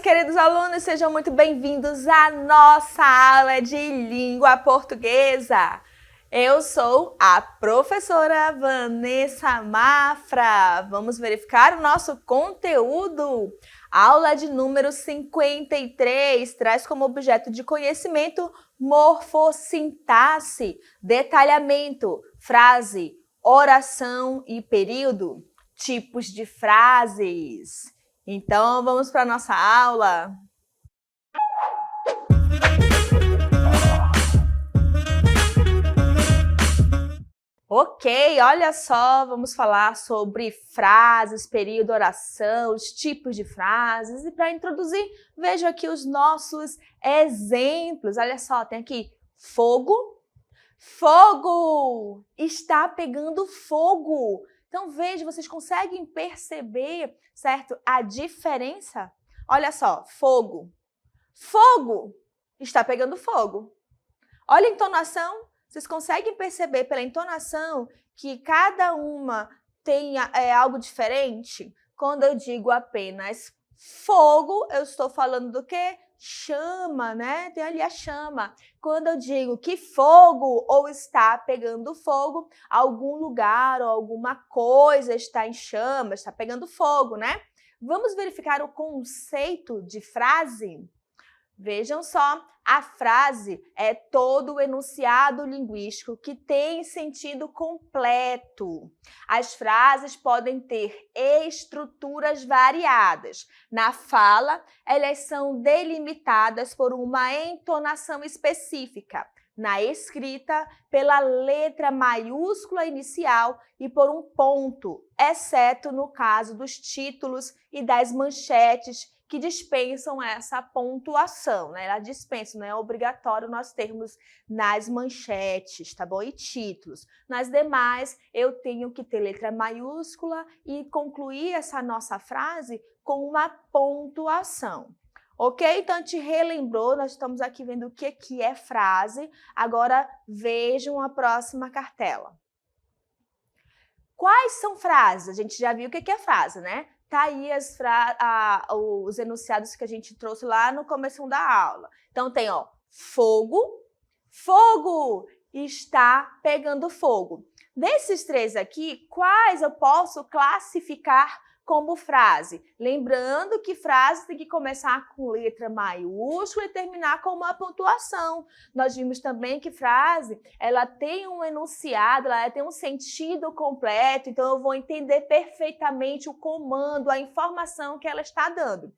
meus queridos alunos, sejam muito bem-vindos à nossa aula de língua portuguesa. Eu sou a professora Vanessa Mafra. Vamos verificar o nosso conteúdo. Aula de número 53 traz como objeto de conhecimento morfossintaxe, detalhamento, frase, oração e período, tipos de frases. Então, vamos para a nossa aula. Ok, olha só, vamos falar sobre frases, período, oração, os tipos de frases. E para introduzir, veja aqui os nossos exemplos. Olha só, tem aqui fogo, fogo, está pegando fogo. Então, veja, vocês conseguem perceber, certo, a diferença? Olha só, fogo, fogo, está pegando fogo. Olha a entonação, vocês conseguem perceber pela entonação que cada uma tem algo diferente? Quando eu digo apenas fogo, eu estou falando do quê? Chama, né? Tem ali a chama. Quando eu digo que fogo ou está pegando fogo, algum lugar ou alguma coisa está em chamas, está pegando fogo, né? Vamos verificar o conceito de frase? Vejam só, a frase é todo o enunciado linguístico que tem sentido completo. As frases podem ter estruturas variadas. Na fala, elas são delimitadas por uma entonação específica. Na escrita, pela letra maiúscula inicial e por um ponto, exceto no caso dos títulos e das manchetes, que dispensam essa pontuação, né? Ela dispensa, não é obrigatório nós termos nas manchetes, tá bom? E títulos. Nas demais, eu tenho que ter letra maiúscula e concluir essa nossa frase com uma pontuação. Ok? Então, a gente relembrou, nós estamos aqui vendo o que é frase. Agora, vejam a próxima cartela. Quais são frases? A gente já viu o que é frase, né? Tá aí os enunciados que a gente trouxe lá no começo da aula. Então, tem, ó, fogo, fogo, está pegando fogo. Desses três aqui, quais eu posso classificar como frase? Lembrando que frase tem que começar com letra maiúscula e terminar com uma pontuação. Nós vimos também que frase, ela tem um enunciado, ela tem um sentido completo, então eu vou entender perfeitamente o comando, a informação que ela está dando.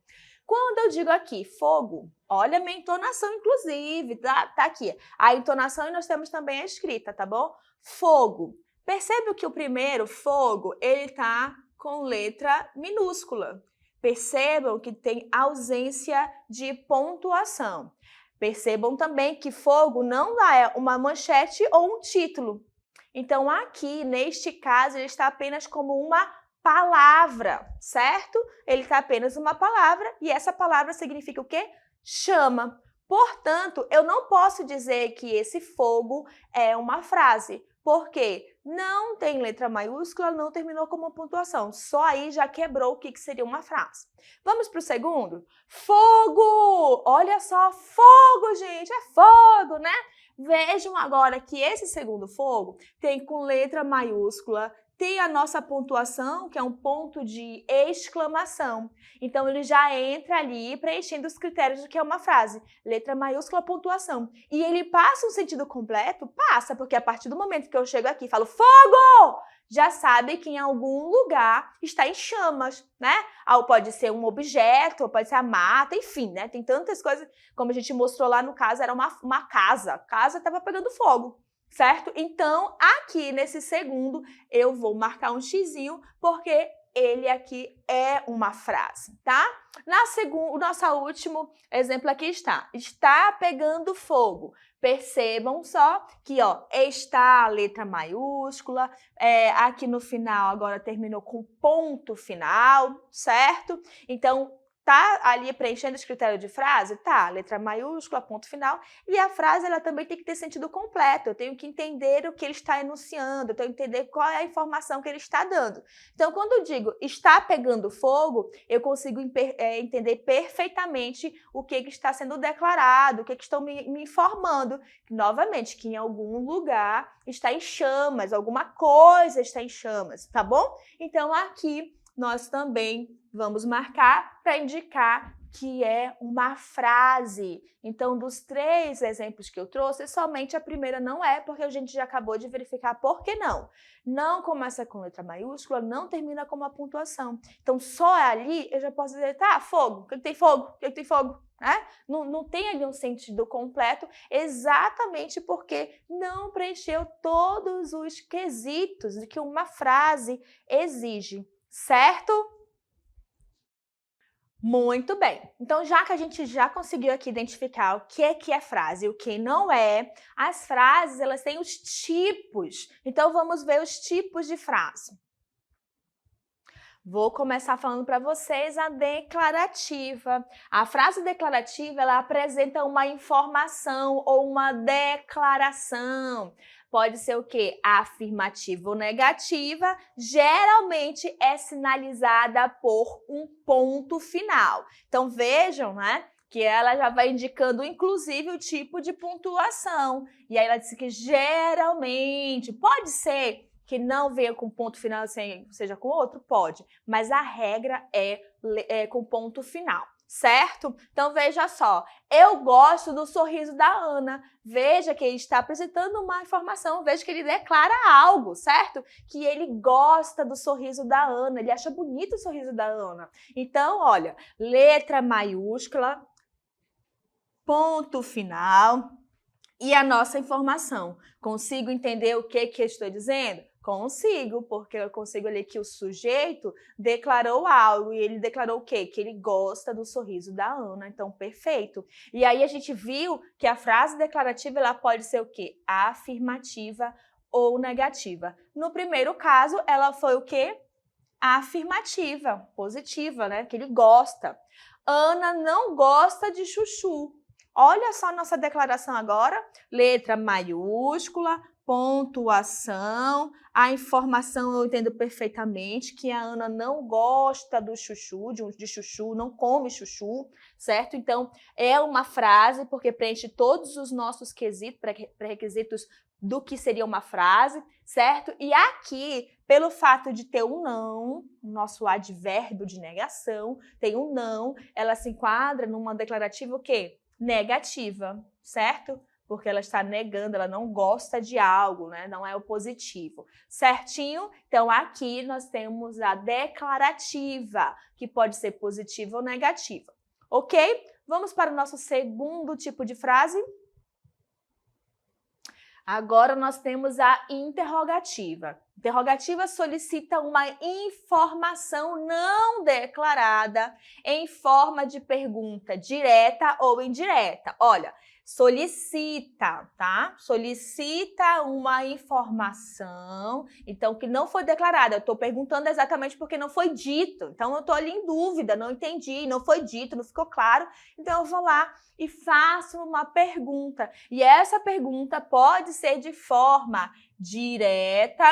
Quando eu digo aqui fogo, olha a minha entonação inclusive, tá aqui. A entonação e nós temos também a escrita, tá bom? Fogo. Percebe que o primeiro, fogo, ele tá com letra minúscula. Percebam que tem ausência de pontuação. Percebam também que fogo não é uma manchete ou um título. Então, aqui, neste caso, ele está apenas como uma palavra, certo? Ele está apenas uma palavra e essa palavra significa o quê? Chama. Portanto, eu não posso dizer que esse fogo é uma frase, porque não tem letra maiúscula, não terminou com uma pontuação. Só aí já quebrou o que seria uma frase. Vamos para o segundo? Fogo! Olha só, fogo, gente, é fogo, né? Vejam agora que esse segundo fogo tem com letra maiúscula, tem a nossa pontuação, que é um ponto de exclamação. Então, ele já entra ali preenchendo os critérios do que é uma frase. Letra maiúscula, pontuação. E ele passa um sentido completo? Passa, porque a partir do momento que eu chego aqui e falo fogo, já sabe que em algum lugar está em chamas, né? Ou pode ser um objeto, ou pode ser a mata, enfim, né? Tem tantas coisas, como a gente mostrou lá no caso, era uma casa. A casa estava pegando fogo. Certo? Então, aqui nesse segundo, eu vou marcar um xizinho, porque ele aqui é uma frase, tá? O nosso último exemplo aqui está pegando fogo. Percebam só que, ó, está a letra maiúscula, aqui no final agora terminou com ponto final, certo? Então, Tá ali preenchendo esse critério de frase? Tá, letra maiúscula, ponto final. E a frase, ela também tem que ter sentido completo. Eu tenho que entender o que ele está enunciando, eu tenho que entender qual é a informação que ele está dando. Então, quando eu digo está pegando fogo, eu consigo entender perfeitamente o que está sendo declarado, o que estão me informando. Novamente, que em algum lugar está em chamas, alguma coisa está em chamas, tá bom? Então, aqui nós também vamos marcar para indicar que é uma frase. Então, dos 3 exemplos que eu trouxe, somente a primeira não é, porque a gente já acabou de verificar por que não. Não começa com letra maiúscula, não termina com uma pontuação. Então, só ali eu já posso dizer, tá, fogo, que tem fogo, que tem fogo. Né? Não tem ali um sentido completo, exatamente porque não preencheu todos os quesitos de que uma frase exige. Certo? Muito bem. Então, já que a gente já conseguiu aqui identificar o que é frase e o que não é, as frases, elas têm os tipos. Então, vamos ver os tipos de frase. Vou começar falando para vocês a declarativa. A frase declarativa, ela apresenta uma informação ou uma declaração. Pode ser o quê? Afirmativa ou negativa, geralmente é sinalizada por um ponto final. Então, vejam, né? Que ela já vai indicando, inclusive, o tipo de pontuação. E aí ela disse que geralmente, pode ser que não venha com ponto final, seja com outro? Pode, mas a regra é com ponto final. Certo? Então, veja só, eu gosto do sorriso da Ana. Veja que ele está apresentando uma informação, veja que ele declara algo, certo? Que ele gosta do sorriso da Ana, ele acha bonito o sorriso da Ana. Então, olha, letra maiúscula, ponto final e a nossa informação. Consigo entender o que eu estou dizendo? Consigo, porque eu consigo ler que o sujeito declarou algo e ele declarou o quê? Que ele gosta do sorriso da Ana, então perfeito. E aí a gente viu que a frase declarativa ela pode ser o quê? Afirmativa ou negativa. No primeiro caso, ela foi o quê? Afirmativa, positiva, né? Que ele gosta. Ana não gosta de chuchu. Olha só a nossa declaração agora, letra maiúscula, pontuação, a informação eu entendo perfeitamente que a Ana não gosta do chuchu, de chuchu, não come chuchu, certo? Então, é uma frase porque preenche todos os nossos quesitos, pré-requisitos do que seria uma frase, certo? E aqui, pelo fato de ter um não, nosso advérbio de negação, tem um não, ela se enquadra numa declarativa o quê? Negativa, certo? Porque ela está negando, ela não gosta de algo, né? Não é o positivo. Certinho? Então, aqui nós temos a declarativa, que pode ser positiva ou negativa. Ok? Vamos para o nosso segundo tipo de frase? Agora nós temos a interrogativa. Interrogativa solicita uma informação não declarada em forma de pergunta direta ou indireta. Olha, solicita, tá? Solicita uma informação, então, que não foi declarada. Eu estou perguntando exatamente porque não foi dito. Então, eu estou ali em dúvida, não entendi, não foi dito, não ficou claro. Então, eu vou lá e faço uma pergunta. E essa pergunta pode ser de forma direta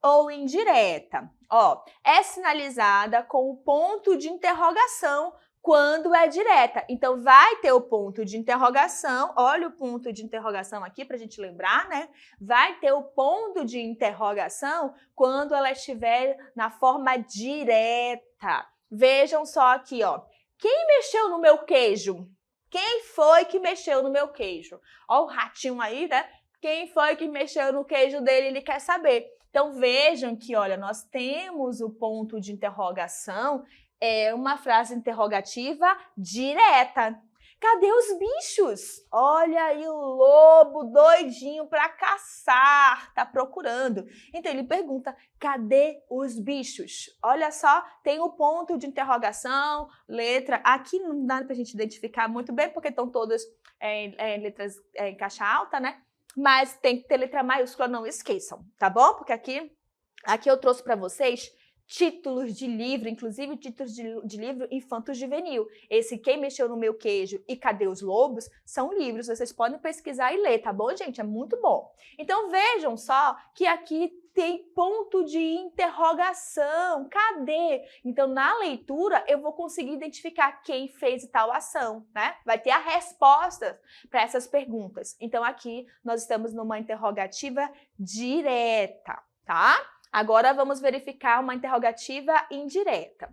ou indireta. Ó, é sinalizada com o ponto de interrogação quando é direta. Então, vai ter o ponto de interrogação, olha o ponto de interrogação aqui para a gente lembrar, né? Vai ter o ponto de interrogação quando ela estiver na forma direta. Vejam só aqui, ó. Quem mexeu no meu queijo? Quem foi que mexeu no meu queijo? Ó o ratinho aí, né? Quem foi que mexeu no queijo dele? Ele quer saber. Então, vejam que, olha, nós temos o ponto de interrogação, é uma frase interrogativa direta. Cadê os bichos? Olha aí o lobo doidinho para caçar, tá procurando. Então ele pergunta, cadê os bichos? Olha só, tem o ponto de interrogação, letra. Aqui não dá pra gente identificar muito bem, porque estão todas letras em caixa alta, né? Mas tem que ter letra maiúscula, não esqueçam, tá bom? Porque aqui eu trouxe para vocês títulos de livro, inclusive títulos de livro infanto-juvenil. Esse Quem Mexeu no Meu Queijo e Cadê os Lobos são livros, vocês podem pesquisar e ler, tá bom, gente? É muito bom. Então vejam só que aqui tem ponto de interrogação. Cadê? Então, na leitura, eu vou conseguir identificar quem fez tal ação, né? Vai ter a resposta para essas perguntas. Então, aqui nós estamos numa interrogativa direta, tá? Agora, vamos verificar uma interrogativa indireta.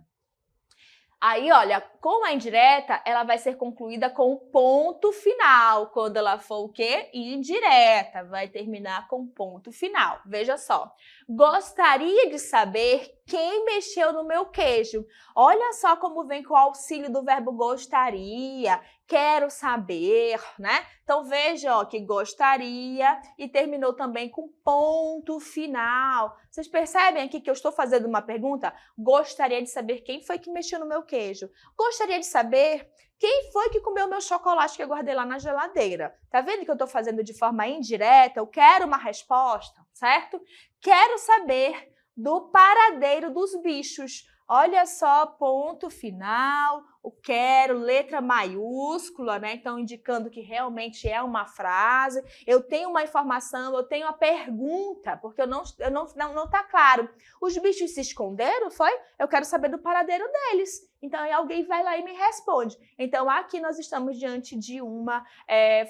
Aí, olha, com a indireta, ela vai ser concluída com ponto final. Quando ela for o quê? Indireta. Vai terminar com ponto final. Veja só. Gostaria de saber quem mexeu no meu queijo. Olha só como vem com o auxílio do verbo gostaria. Quero saber, né? Então, veja, ó, que gostaria e terminou também com ponto final. Vocês percebem aqui que eu estou fazendo uma pergunta? Gostaria de saber quem foi que mexeu no meu queijo. Gostaria de saber quem foi que comeu meu chocolate que eu guardei lá na geladeira. Tá vendo que eu estou fazendo de forma indireta? Eu quero uma resposta, certo? Quero saber do paradeiro dos bichos. Olha só, ponto final, o quero, letra maiúscula, né? Então, indicando que realmente é uma frase. Eu tenho uma informação, eu tenho a pergunta, porque não tá claro. Os bichos se esconderam, foi? Eu quero saber do paradeiro deles. Então, aí alguém vai lá e me responde. Então, aqui nós estamos diante de uma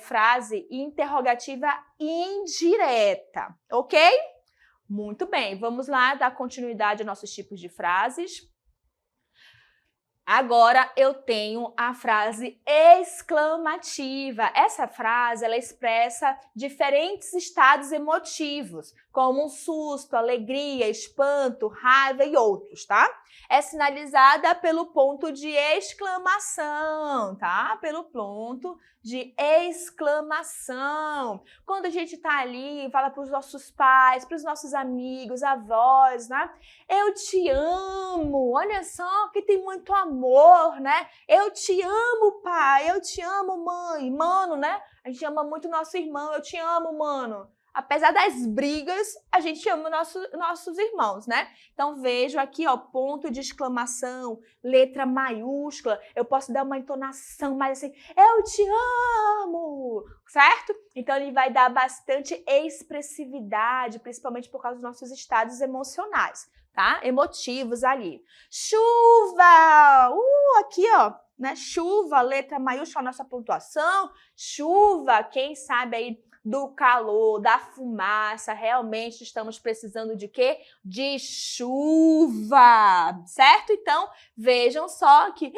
frase interrogativa indireta, ok? Muito bem, vamos lá dar continuidade aos nossos tipos de frases. Agora eu tenho a frase exclamativa. Essa frase, ela expressa diferentes estados emotivos, como um susto, alegria, espanto, raiva e outros, tá? É sinalizada pelo ponto de exclamação, tá? Pelo ponto de exclamação. Quando a gente tá ali, fala para os nossos pais, para os nossos amigos, avós, né? Eu te amo, olha só que tem muito amor, né? Eu te amo, pai, eu te amo, mãe, mano, né? A gente ama muito nosso irmão, eu te amo, mano. Apesar das brigas, a gente ama nossos irmãos, né? Então, vejo aqui, ó, ponto de exclamação, letra maiúscula. Eu posso dar uma entonação mais assim, eu te amo, certo? Então, ele vai dar bastante expressividade, principalmente por causa dos nossos estados emocionais, tá? Emotivos ali. Chuva! Aqui, ó, né? Chuva, letra maiúscula, nossa pontuação. Chuva, quem sabe aí do calor, da fumaça, realmente estamos precisando de quê? De chuva, certo? Então, vejam só que,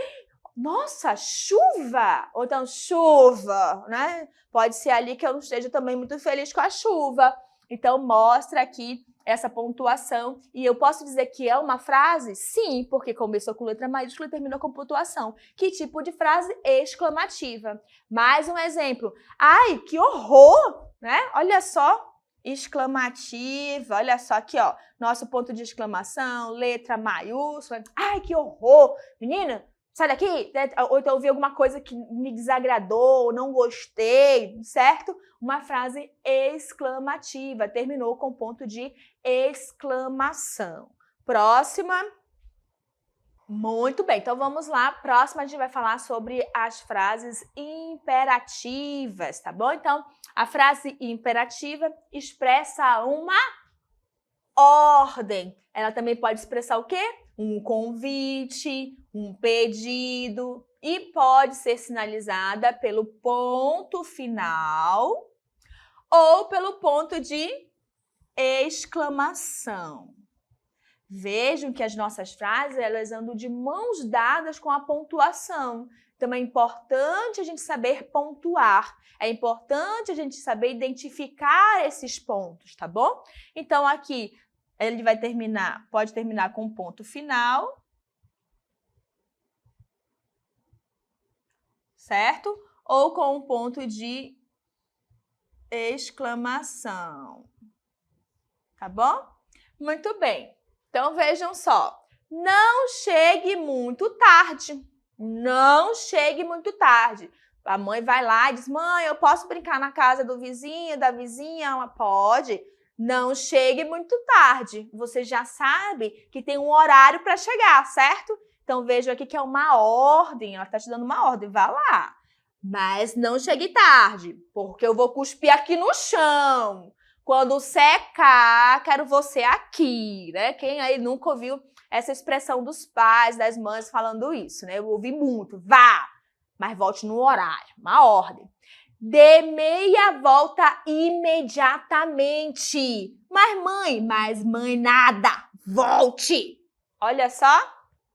nossa, chuva! Ou então, chuva, né? Pode ser ali que eu não esteja também muito feliz com a chuva. Então, mostra aqui essa pontuação. E eu posso dizer que é uma frase? Sim, porque começou com letra maiúscula e terminou com pontuação. Que tipo de frase? Exclamativa. Mais um exemplo. Ai, que horror! Né? Olha só, exclamativa. Olha só aqui, ó. Nosso ponto de exclamação, letra maiúscula. Ai, que horror! Menina, sai daqui! Ou então eu vi alguma coisa que me desagradou, não gostei, certo? Uma frase exclamativa. Terminou com ponto de exclamação. Próxima. Muito bem, então vamos lá. Próxima a gente vai falar sobre as frases imperativas, tá bom? Então, a frase imperativa expressa uma ordem. Ela também pode expressar o quê? Um convite, um pedido e pode ser sinalizada pelo ponto final ou pelo ponto de exclamação. Vejam que as nossas frases, elas andam de mãos dadas com a pontuação. Então, é importante a gente saber pontuar. É importante a gente saber identificar esses pontos, tá bom? Então, aqui, ele vai terminar, pode terminar com um ponto final. Certo? Ou com um ponto de exclamação. Tá bom? Muito bem. Então, vejam só. Não chegue muito tarde. Não chegue muito tarde. A mãe vai lá e diz, mãe, eu posso brincar na casa do vizinho, da vizinha? Ela pode. Não chegue muito tarde. Você já sabe que tem um horário para chegar, certo? Então, veja aqui que é uma ordem. Ela está te dando uma ordem. Vá lá. Mas não chegue tarde, porque eu vou cuspir aqui no chão. Quando secar, quero você aqui, né? Quem aí nunca ouviu essa expressão dos pais, das mães falando isso, né? Eu ouvi muito. Vá, mas volte no horário. Uma ordem. Dê meia volta imediatamente. Mas mãe, nada. Volte. Olha só,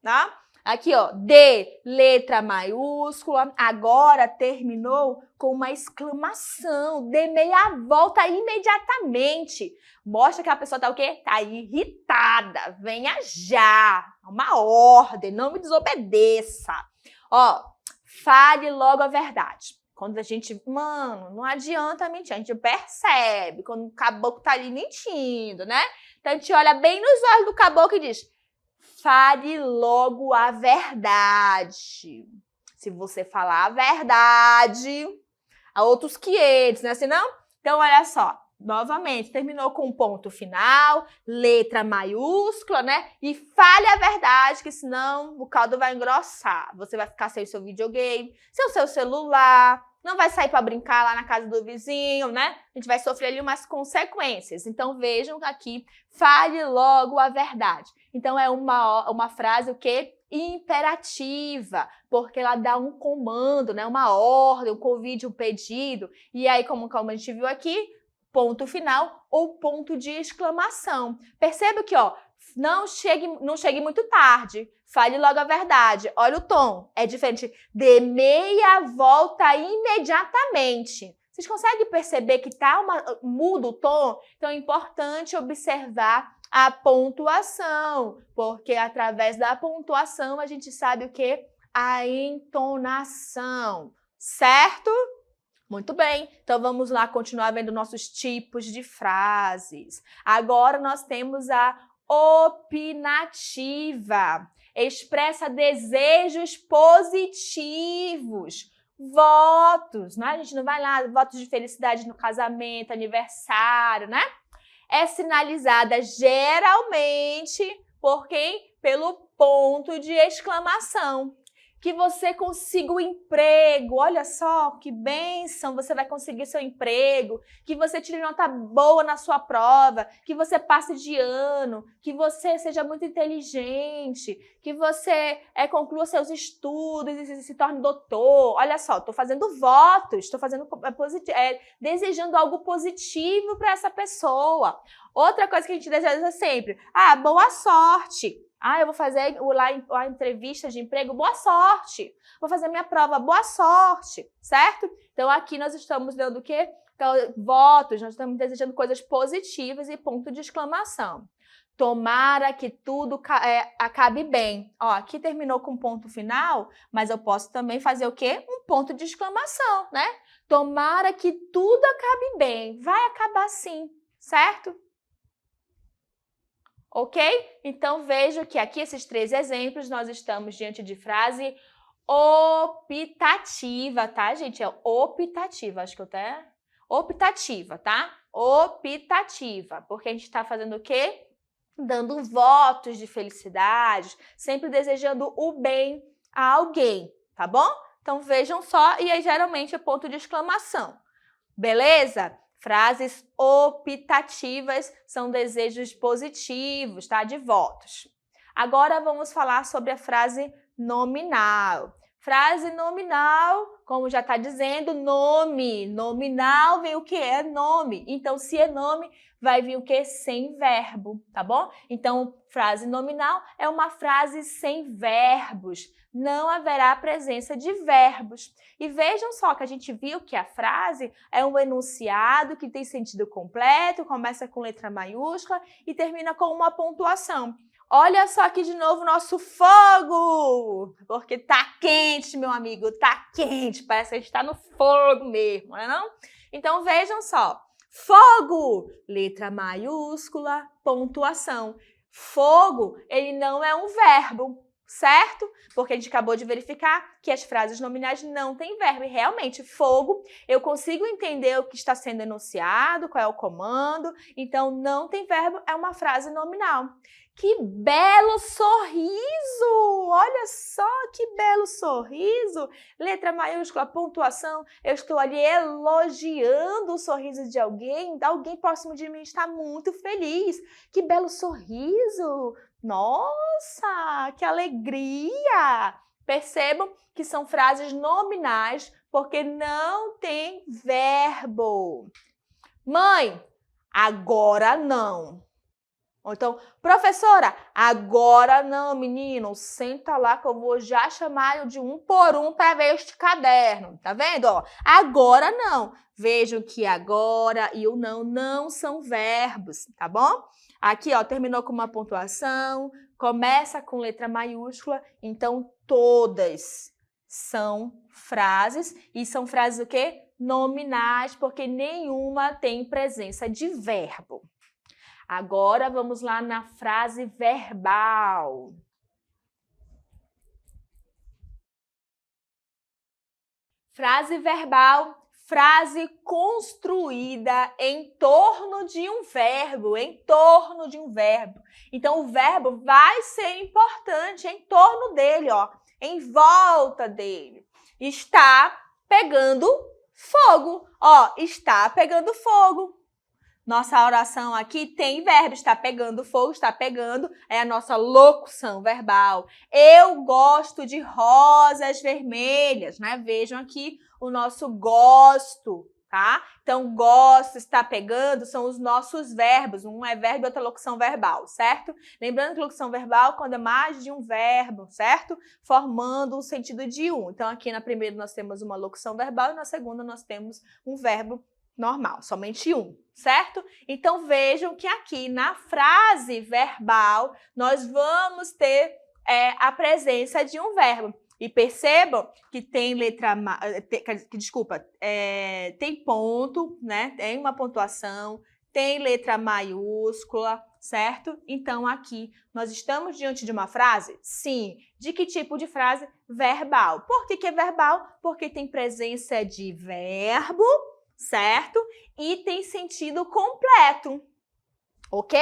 né? Aqui, ó, D, letra maiúscula, agora terminou com uma exclamação. Dê meia volta imediatamente. Mostra que a pessoa tá o quê? Tá irritada. Venha já. Uma ordem, não me desobedeça. Ó, fale logo a verdade. Quando a gente, mano, não adianta mentir, a gente percebe quando o caboclo tá ali mentindo, né? Então a gente olha bem nos olhos do caboclo e diz: fale logo a verdade. Se você falar a verdade, há outros 500, não é assim não? Então, olha só, novamente, terminou com um ponto final, letra maiúscula, né? E fale a verdade, que senão o caldo vai engrossar. Você vai ficar sem o seu videogame, sem o seu celular, não vai sair para brincar lá na casa do vizinho, né? A gente vai sofrer ali umas consequências. Então, vejam aqui, fale logo a verdade. Então, é uma frase o quê? Imperativa, porque ela dá um comando, né? Uma ordem, um convite, um pedido. E aí, como a gente viu aqui, ponto final ou ponto de exclamação. Perceba que, ó, não chegue muito tarde. Fale logo a verdade. Olha o tom, é diferente. Dê meia volta imediatamente. Vocês conseguem perceber que muda o tom? Então, é importante observar a pontuação, porque através da pontuação a gente sabe o quê? A entonação, certo? Muito bem, então vamos lá continuar vendo nossos tipos de frases. Agora nós temos a opinativa. Expressa desejos positivos, votos, né? A gente não vai lá, votos de felicidade no casamento, aniversário, né? É sinalizada geralmente por quem? Pelo ponto de exclamação. Que você consiga o emprego, olha só que bênção, você vai conseguir seu emprego, que você tire nota boa na sua prova, que você passe de ano, que você seja muito inteligente, que você conclua seus estudos e se torne doutor. Olha só, estou fazendo votos, estou fazendo desejando algo positivo para essa pessoa. Outra coisa que a gente deseja sempre, boa sorte. Eu vou fazer a entrevista de emprego, boa sorte. Vou fazer minha prova, boa sorte, certo? Então, aqui nós estamos dando o quê? Então, votos, nós estamos desejando coisas positivas e ponto de exclamação. Tomara que tudo acabe bem. Ó, aqui terminou com ponto final, mas eu posso também fazer o quê? Um ponto de exclamação, né? Tomara que tudo acabe bem. Vai acabar sim, certo? Ok? Então, veja que aqui, esses 3 exemplos, nós estamos diante de frase optativa, tá, gente? É optativa, acho que eu até... Optativa, tá? Optativa, porque a gente está fazendo o quê? Dando votos de felicidade, sempre desejando o bem a alguém, tá bom? Então, vejam só, e aí geralmente é ponto de exclamação. Beleza? Frases optativas são desejos positivos, tá? De votos. Agora vamos falar sobre a frase nominal. Frase nominal, como já está dizendo, nome. Nominal vem o que? É nome. Então, se é nome, vai vir o que? Sem verbo, tá bom? Então, frase nominal é uma frase sem verbos. Não haverá presença de verbos. E vejam só que a gente viu que a frase é um enunciado que tem sentido completo, começa com letra maiúscula e termina com uma pontuação. Olha só aqui de novo o nosso fogo, porque tá quente, meu amigo, tá quente, parece que a gente tá no fogo mesmo, não é não? Então vejam só, fogo, letra maiúscula, pontuação. Fogo, ele não é um verbo, certo? Porque a gente acabou de verificar que as frases nominais não têm verbo. E realmente, fogo, eu consigo entender o que está sendo enunciado, qual é o comando, então não tem verbo, é uma frase nominal. Que belo sorriso! Olha só que belo sorriso! Letra maiúscula, pontuação. Eu estou ali elogiando o sorriso de alguém. Alguém próximo de mim está muito feliz. Que belo sorriso! Nossa, que alegria! Percebam que são frases nominais porque não tem verbo. Mãe, agora não. Ou então, professora, agora não, menino, senta lá que eu vou já chamar de um por um para ver este caderno. Tá vendo? Ó, agora não. Vejam que agora e o não são verbos, tá bom? Aqui, ó, terminou com uma pontuação, começa com letra maiúscula, então todas são frases e são frases o quê? Nominais, porque nenhuma tem presença de verbo. Agora, vamos lá na frase verbal. Frase verbal, frase construída em torno de um verbo, Então, o verbo vai ser importante em torno dele, ó, em volta dele. Está pegando fogo, ó, está pegando fogo. Nossa oração aqui tem verbo, está pegando fogo, está pegando, é a nossa locução verbal. Eu gosto de rosas vermelhas, né? Vejam aqui o nosso gosto, tá? Então, gosto, está pegando, são os nossos verbos. Um é verbo e outra locução verbal, certo? Lembrando que locução verbal, quando é mais de um verbo, certo? Formando um sentido de um. Então, aqui na primeira nós temos uma locução verbal e na segunda nós temos um verbo normal, somente um, certo? Então, vejam que aqui na frase verbal, nós vamos ter a presença de um verbo. E percebam que tem letra, tem ponto, né? Tem uma pontuação, tem letra maiúscula, certo? Então, aqui, nós estamos diante de uma frase? Sim. De que tipo de frase? Verbal. Por que é verbal? Porque tem presença de verbo, certo? E tem sentido completo, ok?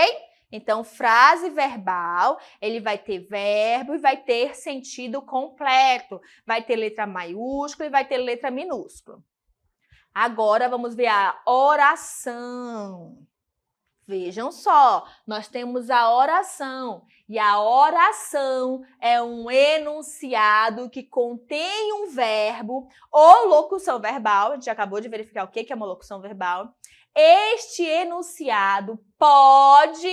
Então, frase verbal, ele vai ter verbo e vai ter sentido completo. Vai ter letra maiúscula e vai ter letra minúscula. Agora, vamos ver a oração. Vejam só, nós temos a oração. E a oração é um enunciado que contém um verbo ou locução verbal. A gente acabou de verificar o que é uma locução verbal. Este enunciado pode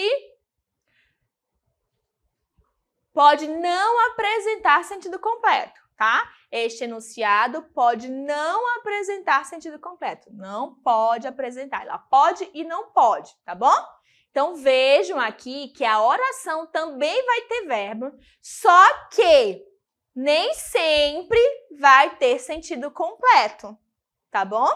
não apresentar sentido completo, tá? Este enunciado pode não apresentar sentido completo. Não pode apresentar. Ela pode e não pode, tá bom? Então, vejam aqui que a oração também vai ter verbo, só que nem sempre vai ter sentido completo, tá bom?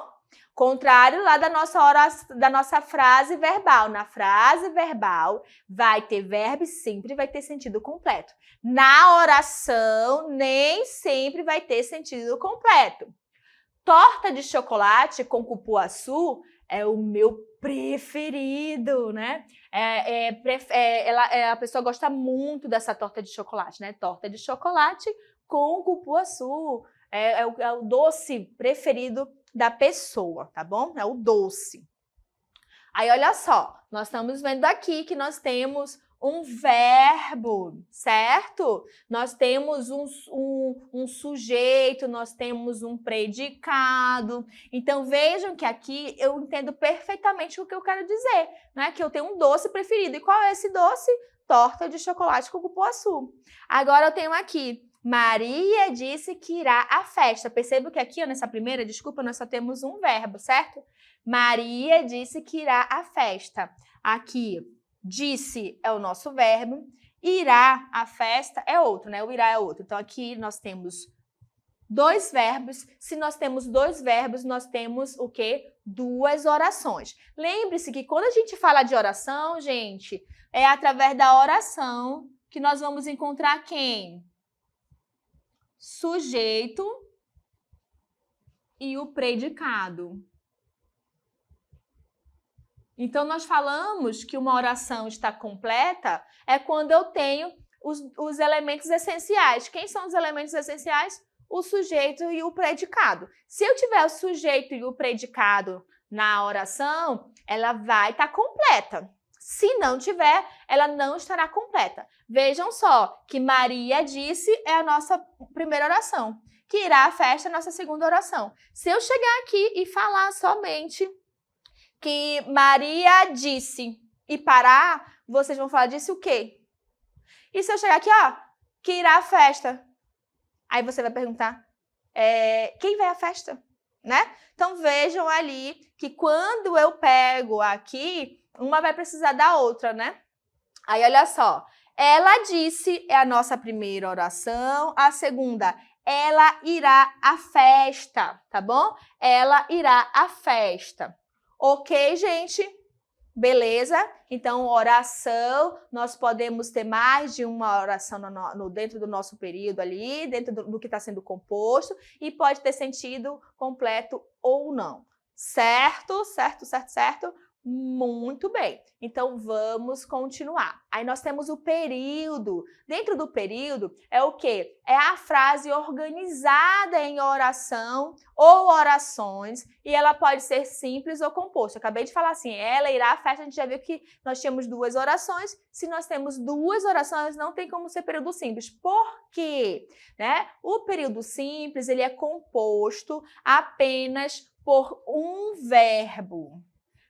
Contrário lá da nossa frase verbal. Na frase verbal vai ter verbo e sempre vai ter sentido completo. Na oração, nem sempre vai ter sentido completo. Torta de chocolate com cupuaçu é o meu preferido, né? A pessoa gosta muito dessa torta de chocolate, né? Torta de chocolate com cupuaçu. É o doce preferido da pessoa, tá bom? É o doce. Aí, olha só, nós estamos vendo aqui que nós temos um verbo, certo? Nós temos um sujeito, nós temos um predicado. Então, vejam que aqui eu entendo perfeitamente o que eu quero dizer, né? Que eu tenho um doce preferido. E qual é esse doce? Torta de chocolate com cupuaçu. Agora, eu tenho aqui, Maria disse que irá à festa. Perceba que aqui, ó, nessa primeira, desculpa, nós só temos um verbo, certo? Maria disse que irá à festa. Aqui, disse é o nosso verbo, irá à festa é outro, né? O irá é outro. Então, aqui nós temos dois verbos. Se nós temos dois verbos, nós temos o quê? Duas orações. Lembre-se que quando a gente fala de oração, gente, é através da oração que nós vamos encontrar quem? sujeito e o predicado. Então, nós falamos que uma oração está completa é quando eu tenho os elementos essenciais. Quem são os elementos essenciais? O sujeito e o predicado. Se eu tiver o sujeito e o predicado na oração, ela vai estar completa. Se não tiver, ela não estará completa. Vejam só que Maria disse é a nossa primeira oração, que irá à festa é a nossa segunda oração. Se eu chegar aqui e falar somente que Maria disse e parar, vocês vão falar disse o quê? E se eu chegar aqui, ó, que irá à festa? Aí você vai perguntar, quem vai à festa? Né? Então vejam ali que quando eu pego aqui, uma vai precisar da outra, né? Aí olha só, ela disse é a nossa primeira oração, a segunda, ela irá à festa, tá bom? Ela irá à festa. Ok, gente? Beleza? Então, oração, nós podemos ter mais de uma oração dentro do nosso período ali, dentro do que está sendo composto, e pode ter sentido completo ou não. Certo? Certo, certo, certo? Muito bem. Então, vamos continuar. Aí nós temos o período. Dentro do período é o quê? É a frase organizada em oração ou orações e ela pode ser simples ou composta. Eu acabei de falar assim, ela irá à festa, a gente já viu que nós tínhamos duas orações. Se nós temos duas orações, não tem como ser período simples. Por quê? Né? O período simples, ele é composto apenas por um verbo.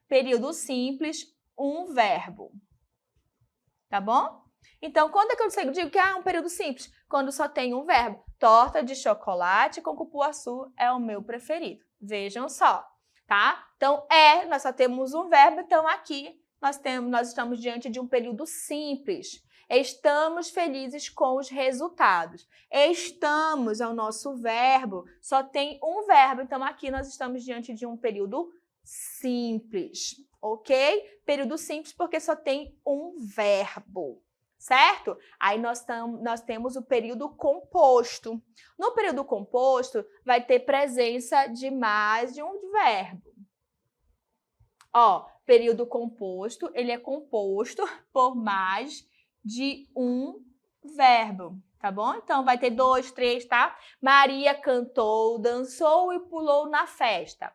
Período simples, um verbo. Tá bom? Então, quando é que eu digo que é um período simples? Quando só tem um verbo. Torta de chocolate com cupuaçu é o meu preferido. Vejam só, tá? Então, nós só temos um verbo, então aqui nós estamos diante de um período simples. Estamos felizes com os resultados. Estamos é o nosso verbo, só tem um verbo, então aqui nós estamos diante de um período simples, ok? Período simples porque só tem um verbo, certo? Aí nós temos o período composto. No período composto, vai ter presença de mais de um verbo. Ó, período composto, ele é composto por mais de um verbo, tá bom? Então, vai ter 2, 3, tá? Maria cantou, dançou e pulou na festa.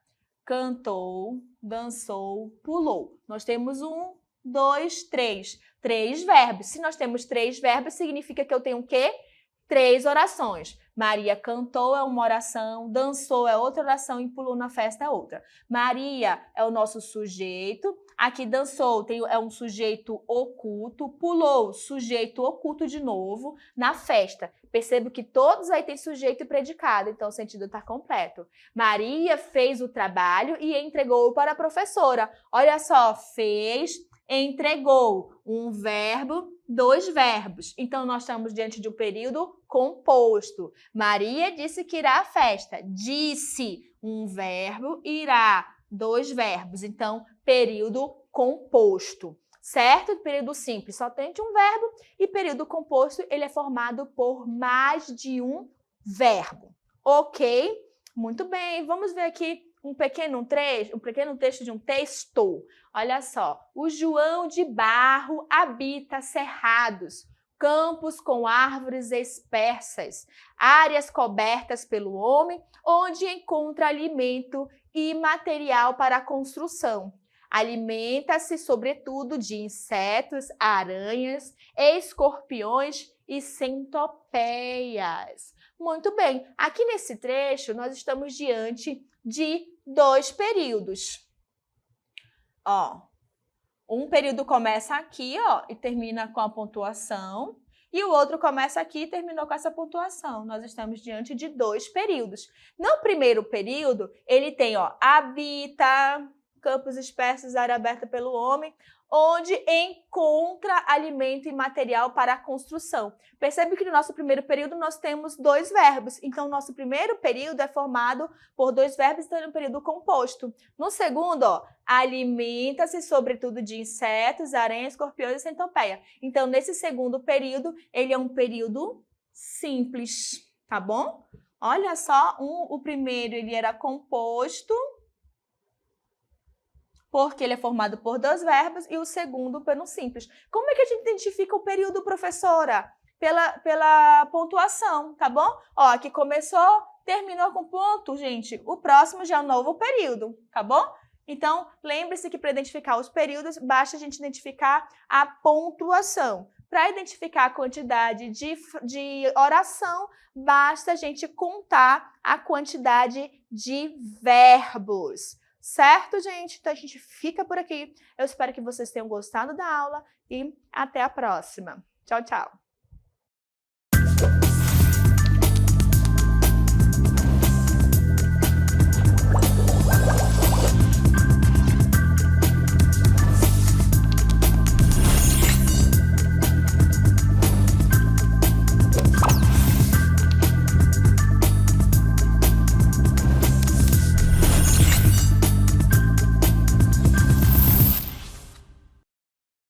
Cantou, dançou, pulou. Nós temos 1, 2, 3. 3 verbos. Se nós temos 3 verbos, significa que eu tenho o quê? 3 orações. Maria cantou é uma oração, dançou é outra oração e pulou na festa é outra. Maria é o nosso sujeito. Aqui dançou é um sujeito oculto, pulou, sujeito oculto de novo, na festa. Percebo que todos aí têm sujeito e predicado, então o sentido está completo. Maria fez o trabalho e entregou para a professora. Olha só, fez, entregou, um verbo, 2 verbos. Então, nós estamos diante de um período composto. Maria disse que irá à festa. Disse, um verbo, irá, 2 verbos. Então, período composto, certo? Período simples só tem um verbo e período composto ele é formado por mais de um verbo, ok? Muito bem, vamos ver aqui um pequeno texto de um texto. Olha só, o João de Barro habita cerrados, campos com árvores dispersas, áreas cobertas pelo homem, onde encontra alimento e material para a construção. Alimenta-se, sobretudo, de insetos, aranhas, escorpiões e centopeias. Muito bem, aqui nesse trecho nós estamos diante de 2 períodos. Ó, um período começa aqui, ó, e termina com a pontuação, e o outro começa aqui e terminou com essa pontuação. Nós estamos diante de 2 períodos. No primeiro período, ele tem, ó, habita, campos dispersos, área aberta pelo homem, onde encontra alimento e material para a construção. Percebe que no nosso primeiro período nós temos 2 verbos. Então, o nosso primeiro período é formado por 2 verbos, então é um período composto. No segundo, ó, alimenta-se sobretudo de insetos, aranhas, escorpiões e centopeia. Então, nesse segundo período, ele é um período simples. tá bom? Olha só, o primeiro ele era composto, porque ele é formado por 2 verbos, e o segundo pelo simples. Como é que a gente identifica o período, professora? Pela pontuação, tá bom? Ó, aqui começou, terminou com ponto, gente. O próximo já é o novo período, tá bom? Então, lembre-se que para identificar os períodos, basta a gente identificar a pontuação. Para identificar a quantidade de oração, basta a gente contar a quantidade de verbos. Certo, gente? Então, a gente fica por aqui. Eu espero que vocês tenham gostado da aula e até a próxima. Tchau, tchau!